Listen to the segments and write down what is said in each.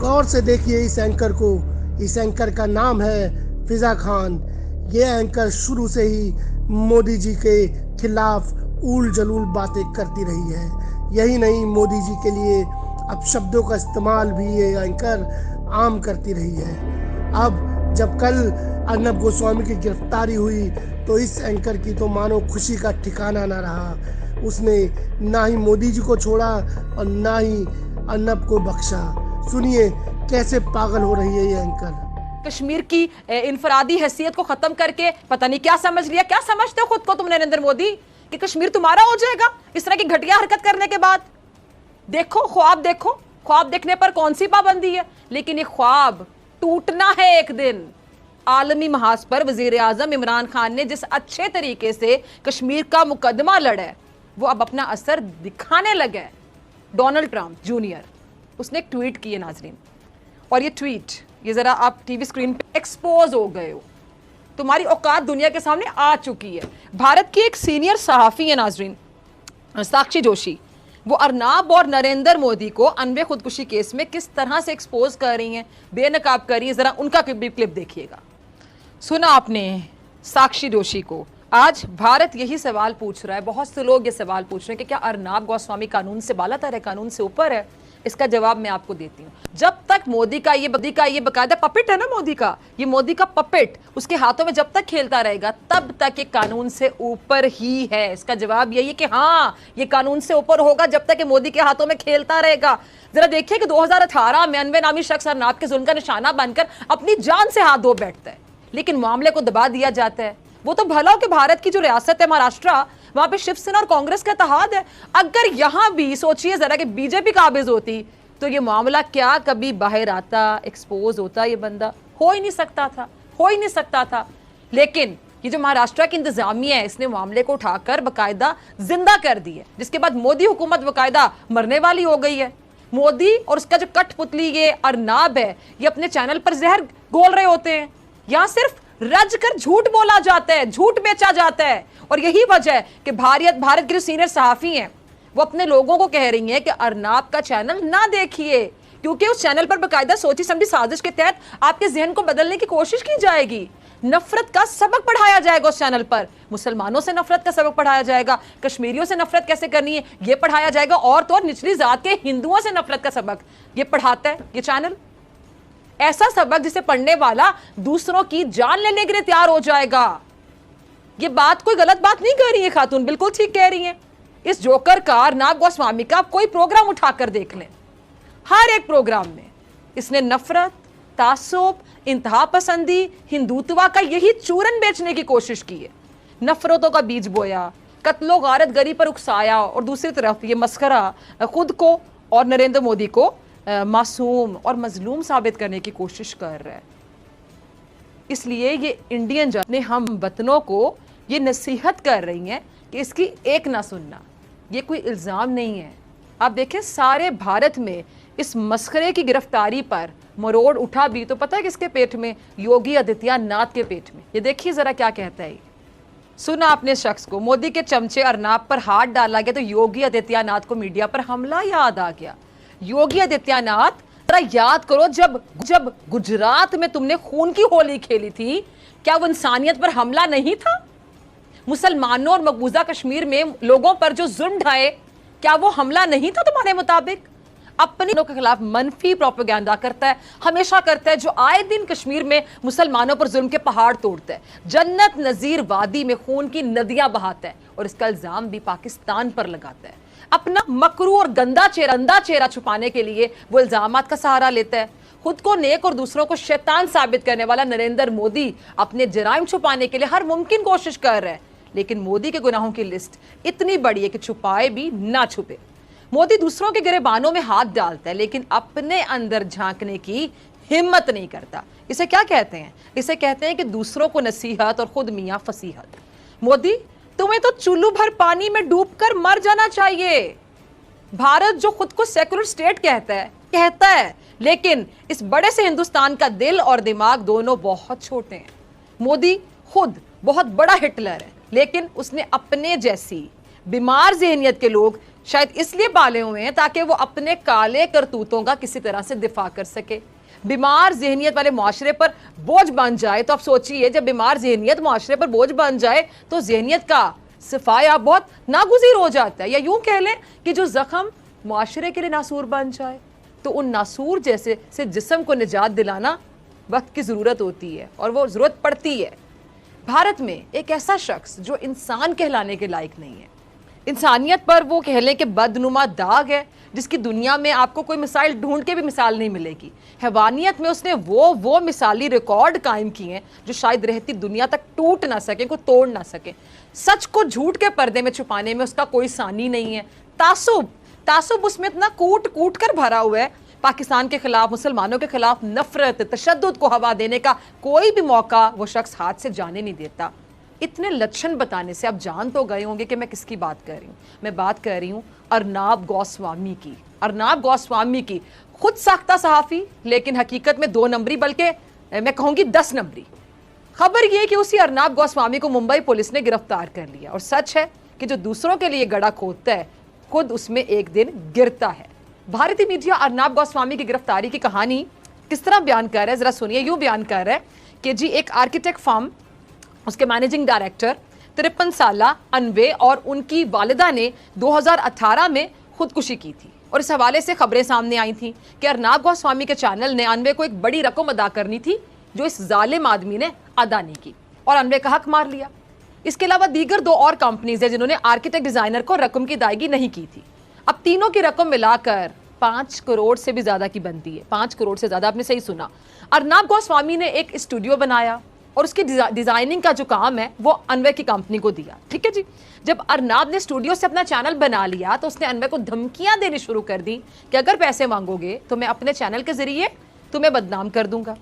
गौर से देखिए इस एंकर को। इस एंकर का नाम है फिजा खान। ये एंकर शुरू से ही मोदी जी के खिलाफ ऊल जलूल बातें करती रही है। यही नहीं, मोदी जी के लिए अब शब्दों का इस्तेमाल भी ये एंकर आम करती रही है। अब जब कल अर्नब गोस्वामी की गिरफ्तारी हुई तो इस एंकर की तो मानो खुशी का ठिकाना ना रहा। उसने ना ही मोदी जी को छोड़ा और ना ही अर्नब को बख्शा। सुनिए कैसे पागल हो रही है ये एंकर। कश्मीर की इनफरादी हैसियत को खत्म करके पता नहीं क्या समझ लिया। क्या समझते हो खुद को तुम नरेंद्र मोदी कि कश्मीर तुम्हारा हो जाएगा इस तरह की घटिया हरकत करने के बाद? देखो ख्वाब देखने पर कौन सी पाबंदी है, लेकिन ये ख्वाब टूटना है एक दिन। आलमी महाज पर वजीर आजम इमरान खान ने जिस अच्छे तरीके से कश्मीर का मुकदमा लड़ा है वो अब अपना असर दिखाने लगा है। डोनाल्ड ट्रंप जूनियर उसने एक ट्वीट किए नाजरीन, और ये ट्वीट ये जरा आप टीवी स्क्रीन पे एक्सपोज हो गए हो, तुम्हारी औकात दुनिया के सामने आ चुकी है। भारत की एक सीनियर सहाफ़ी है नाजरीन, साक्षी जोशी, वो अर्नाब और नरेंद्र मोदी को अनबे खुदकुशी केस में किस तरह से एक्सपोज कर रही हैं, बेनकाब कर रही हैं। जरा उनका क्लिप देखिएगा। सुना आपने साक्षी जोशी को। आज भारत यही सवाल पूछ रहा है, बहुत से लोग ये सवाल पूछ रहे हैं कि क्या अर्नाब गोस्वामी कानून से बालातर है, कानून से ऊपर है? इसका जवाब मैं आपको देती हूँ। जब तक मोदी का ये बकायदा पपेट है ना, ये मोदी का पपेट उसके हाथों में जब तक खेलता रहेगा तब तक ये कानून से ऊपर ही है। इसका जवाब यही है कि हाँ, ये कानून से ऊपर होगा जब तक ये मोदी के हाथों में खेलता रहेगा। जरा देखिए कि 2018 में अनवे नामी शख्स अर्नाब के जुल्म का निशाना बनकर अपनी जान से हाथ धो बैठता है, लेकिन मामले को दबा दिया जाता है। वो तो भला हो कि भारत की जो रियासत है महाराष्ट्र, वहां पे शिवसेना और कांग्रेस का इत्तेहाद है। अगर यहां भी सोचिए जरा कि बीजेपी काबिज होती तो ये मामला क्या कभी बाहर आता, एक्सपोज होता? ये बंदा हो ही नहीं सकता था। लेकिन ये जो महाराष्ट्र की इंतजामिया है इसने मामले को उठाकर बकायदा जिंदा कर दी है, जिसके बाद मोदी हुकूमत बकायदा मरने वाली हो गई है। मोदी और उसका जो कठपुतली ये अर्नाब है, ये अपने चैनल पर जहर घोल रहे होते हैं। यहां सिर्फ रज कर झूठ बोला जाता है, झूठ बेचा जाता है। और यही वजह है कि भारत के जो सीनियर सहाफी हैं वो अपने लोगों को कह रही हैं कि अर्नाब का चैनल ना देखिए, क्योंकि उस चैनल पर बकायदा सोची समझी साजिश के तहत आपके जहन को बदलने की कोशिश की जाएगी। नफरत का सबक पढ़ाया जाएगा उस चैनल पर। मुसलमानों से नफरत का सबक पढ़ाया जाएगा, कश्मीरियों से नफरत कैसे करनी है यह पढ़ाया जाएगा, और तो और निचली जात के हिंदुओं से नफरत का सबक ये पढ़ाता है ये चैनल। ऐसा सबक जिसे पढ़ने वाला दूसरों की जान लेने के लिए तैयार हो जाएगा। ये बात कोई गलत बात नहीं कह रही है खातून, बिल्कुल ठीक कह रही है। इस जोकर का अर्नाब गोस्वामी का आप कोई प्रोग्राम उठाकर देख लें, हर एक प्रोग्राम में इसने नफरत, तासुब, इंतहा पसंदी, हिंदुत्व का यही चूरन बेचने की कोशिश की है। नफरतों का बीज बोया, कत्लो गारत गरी पर उकसाया, और दूसरी तरफ ये मस्करा खुद को और नरेंद्र मोदी को मासूम और मजलूम साबित करने की कोशिश कर रहा है। इसलिए ये इंडियन जन ने हम वतनों को ये नसीहत कर रही हैं कि इसकी एक ना सुनना। ये कोई इल्ज़ाम नहीं है। आप देखें सारे भारत में इस मस्खरे की गिरफ्तारी पर मरोड़ उठा भी तो पता है किसके पेट में? योगी आदित्यनाथ के पेट में। ये देखिए जरा क्या कहता है। सुना आपने शख्स को, मोदी के चमचे अर्नाब पर हाथ डाला गया तो योगी आदित्यनाथ को मीडिया पर हमला याद आ गया। योगी आदित्यनाथ, जरा याद करो जब गुजरात में तुमने खून की होली खेली थी, क्या वो इंसानियत पर हमला नहीं था? मुसलमानों और मकबूजा कश्मीर में लोगों पर जो जुल्म ढाए, क्या वो हमला नहीं था तुम्हारे मुताबिक? अपने लोगों के खिलाफ मनफी प्रोपेगेंडा करता है, हमेशा करता है, जो आए दिन कश्मीर में मुसलमानों पर जुल्म के पहाड़ तोड़ता है, जन्नत नजीर वादी में खून की नदियां बहाता है, और इसका इल्जाम भी पाकिस्तान पर लगाता है। अपना मकरू और गंदा चेहरा छुपाने के लिए वो इल्जामात का सहारा लेता है। खुद को नेक और दूसरों को शैतान साबित करने वाला नरेंद्र मोदी अपने जराइम छुपाने के लिए हर मुमकिन कोशिश कर रहा है, लेकिन मोदी के गुनाहों की लिस्ट इतनी बड़ी है कि छुपाए भी ना छुपे। मोदी दूसरों के गिरेबानों में हाथ डालता है, लेकिन अपने अंदर झांकने की हिम्मत नहीं करता। इसे क्या कहते हैं? इसे कहते हैं कि दूसरों को नसीहत और खुद मियां फसीहत। मोदी, तुम्हें तो चुल्लू भर पानी में डूबकर मर जाना चाहिए। भारत जो खुद को सेकुलर स्टेट कहता है, लेकिन इस बड़े से हिंदुस्तान का दिल और दिमाग दोनों बहुत छोटे हैं। मोदी खुद बहुत बड़ा हिटलर है, लेकिन उसने अपने जैसी बीमार जहनियत के लोग शायद इसलिए पाले हुए हैं ताकि वो अपने काले करतूतों का किसी तरह से दिफा कर सके। बीमार जहनियत वाले मुआशरे पर बोझ बन जाए तो आप सोचिए, जब बीमार जहनियत मुआशरे पर बोझ बन जाए तो जहनियत का सफाया बहुत नागुज़ीर हो जाता है, या यूं कह लें कि जो जख्म मुआशरे के लिए नासूर बन जाए तो उन नासूर जैसे से जिस्म को निजात दिलाना वक्त की ज़रूरत होती है, और वो ज़रूरत पड़ती है। भारत में एक ऐसा शख्स जो इंसान कहलाने के लायक नहीं है, इंसानियत पर वो कह लें कि बदनुमा दाग है, जिसकी दुनिया में आपको कोई मिसाल ढूंढ के भी मिसाल नहीं मिलेगी। हैवानियत में उसने वो मिसाली रिकॉर्ड कायम किए हैं जो शायद रहती दुनिया तक टूट ना सके, कोई तोड़ ना सके। सच को झूठ के पर्दे में छुपाने में उसका कोई सानी नहीं है। तासुब उसमें इतना कूट कूट कर भरा हुआ है, पाकिस्तान के खिलाफ, मुसलमानों के खिलाफ नफरत, तशद्दुद को हवा देने का कोई भी मौका वो शख्स हाथ से जाने नहीं देता। इतने लक्षण बताने से आप जान तो गए होंगे कि मैं किसकी बात कर रही हूँ। मैं बात कर रही हूँ अर्नाब गोस्वामी की। अर्नाब गोस्वामी की, खुद साख्ता सहाफ़ी, लेकिन हकीकत में 2 नंबरी, बल्कि मैं कहूँगी 10 नंबरी। खबर यह कि उसी अर्नाब गोस्वामी को मुंबई पुलिस ने गिरफ्तार कर लिया, और सच है कि जो दूसरों के लिए गड़ा खोदता है खुद उसमें एक दिन गिरता है। भारतीय मीडिया अर्नाब गोस्वामी की गिरफ्तारी की कहानी किस तरह बयान कर रहा है, जरा सुनिए। यूं बयान कर रहा है कि जी एक आर्किटेक्ट फर्म, उसके मैनेजिंग डायरेक्टर 53 साला अनवे और उनकी वालिदा ने 2018 में खुदकुशी की थी, और इस हवाले से खबरें सामने आई थी कि अर्नाब गोस्वामी के चैनल ने अनवे को एक बड़ी रकम अदा करनी थी जो इस जालिम आदमी ने अदा नहीं की, और अनवे का हक मार लिया। इसके अलावा दीगर 2 और कंपनीज है जिन्होंने आर्किटेक्ट डिजाइनर को रकम की अदायगी नहीं की थी। अब तीनों की रकम मिलाकर 5 करोड़ से भी ज्यादा की बनती है। 5 करोड़ से ज्यादा, आपने सही सुना। अर्नाब गोस्वामी ने एक स्टूडियो बनाया और उसकी डिजाइनिंग का जो काम है वो अनवे की कंपनी को दिया। ठीक है जी। जब अर्नाब ने स्टूडियो से अपना चैनल बना लिया तो उसने अनवे को धमकियां देनी शुरू कर दी कि अगर पैसे मांगोगे तो मैं अपने चैनल के जरिए तुम्हें बदनाम कर दूंगा।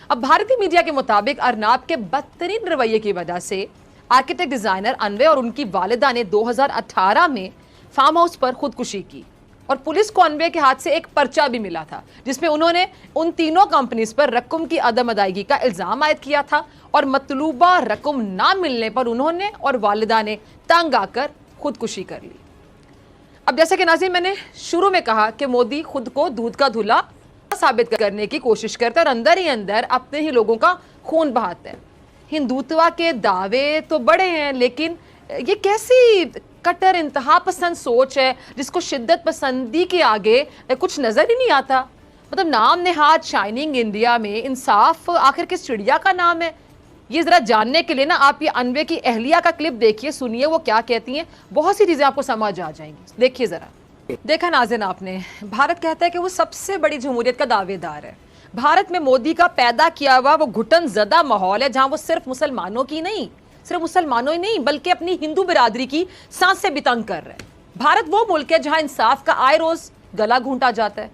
अब भारतीय मीडिया के मुताबिक अर्नाब के बदतरीन रवैये की वजह से आर्किटेक्ट डिजाइनर अनवे और उनकी वालिदा ने 2018 में फार्म हाउस पर खुदकुशी की, और पुलिस को अनवे के हाथ से एक पर्चा भी मिला था जिसमें उन्होंने उन तीनों कंपनीज पर रकम की अदम अदायगी का इल्जाम आयद किया था, और मतलूबा रकम ना मिलने पर उन्होंने और वालिदा ने तंग आकर खुदकुशी कर ली। अब जैसे कि नाज़रीन मैंने शुरू में कहा कि मोदी खुद को दूध का धुला साबित करने की कोशिश करता है और अंदर ही अंदर अपने ही लोगों का खून बहाता है। हिंदुत्व के दावे तो बड़े हैं, लेकिन ये कैसी कट्टर इंतहा पसंद सोच है जिसको शिद्दत पसंदी के आगे कुछ नजर ही नहीं आता। मतलब नाम नेहाद शाइनिंग इंडिया में इंसाफ आखिर किस चिड़िया का नाम है? ये जरा जानने के लिए ना आप ये अनवे की अहलिया का क्लिप देखिए, सुनिए वो क्या कहती हैं। बहुत सी चीजें आपको समझ आ जाएंगी, देखिए जरा। देखा नाज़रीन आपने, भारत कहता है कि वो सबसे बड़ी जमहूरियत का दावेदार है। भारत में मोदी का पैदा किया हुआ वो घुटन ज़दा माहौल है जहां वो सिर्फ मुसलमानों ही नहीं बल्कि अपनी हिंदू बिरादरी की सांसें भी तंग कर रहे हैं। भारत वो मुल्क है जहां इंसाफ का आए रोज गला घूंटा जाता है।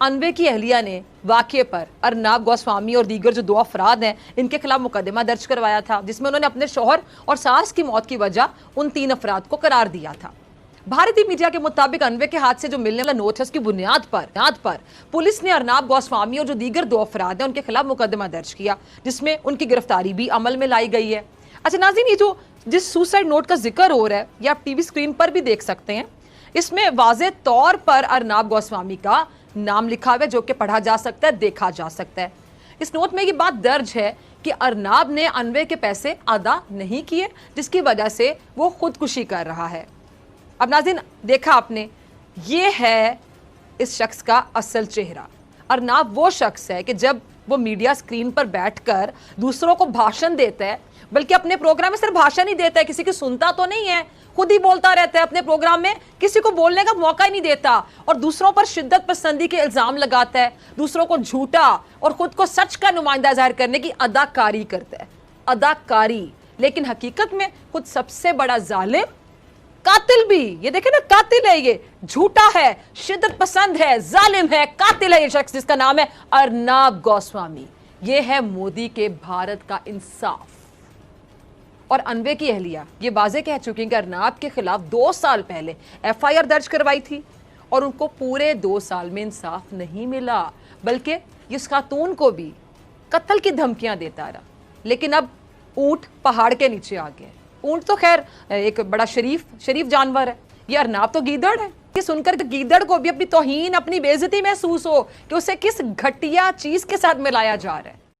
अनवे की अहलिया ने वाक़े पर अर्नाब गोस्वामी और दीगर जो 2 अफराद हैं इनके खिलाफ मुकदमा दर्ज करवाया था, जिसमें उन्होंने अपने शौहर और सास की मौत की वजह उन 3 अफराद को करार दिया था। भारतीय मीडिया के मुताबिक अनवे के हाथ से जो मिलने वाला नोट है उसकी बुनियाद पर पुलिस ने अर्नाब गोस्वामी और जो दीगर 2 अफराद हैं उनके खिलाफ मुकदमा दर्ज किया, जिसमें उनकी गिरफ्तारी भी अमल में लाई गई है। अच्छा नाज़रीन, ये जिस सुसाइड नोट का जिक्र हो रहा है ये आप टीवी स्क्रीन पर भी देख सकते हैं। इसमें वाज़े तौर पर अर्नाब गोस्वामी का नाम लिखा हुआ है जो कि पढ़ा जा सकता है, देखा जा सकता है। इस नोट में ये बात दर्ज है कि अर्नाब ने अनवे के पैसे अदा नहीं किए, जिसकी वजह से वो खुदकुशी कर रहा है। अब नाज़रीन देखा आपने, ये है इस शख्स का असल चेहरा। अर्नाब वो शख्स है कि जब वो मीडिया स्क्रीन पर बैठकर दूसरों को भाषण देता है, बल्कि अपने प्रोग्राम में सिर्फ भाषण ही देता है, किसी की सुनता तो नहीं है, खुद ही बोलता रहता है अपने प्रोग्राम में, किसी को बोलने का मौका ही नहीं देता और दूसरों पर शिद्दत पसंदी के इल्जाम लगाता है, दूसरों को झूठा और खुद को सच का नुमाइंदा जाहिर करने की अदाकारी करता है। अदाकारी, लेकिन हकीकत में खुद सबसे बड़ा जालिम, कातिल भी। ये देखे ना, कातिल है, ये झूठा है, शिद्दत पसंद है, जालिम है, कातिल है ये शख्स जिसका नाम है अर्नाब गोस्वामी। ये है मोदी के भारत का इंसाफ। और अनवे की अहलिया ये वाज़े कह चुकी कि अर्नाब के खिलाफ 2 साल पहले FIR दर्ज करवाई थी और उनको पूरे 2 साल में इंसाफ नहीं मिला, बल्कि इस खातून को भी कत्ल की धमकियां देता रहा। लेकिन अब ऊंट पहाड़ के नीचे आ गए। ऊंट तो खैर एक बड़ा शरीफ जानवर है, ये अरनाब तो गीदड़ है। ये सुनकर गीदड़ को भी अपनी तौहीन, अपनी बेइज्जती महसूस हो कि उसे किस घटिया चीज के साथ मिलाया जा रहा है।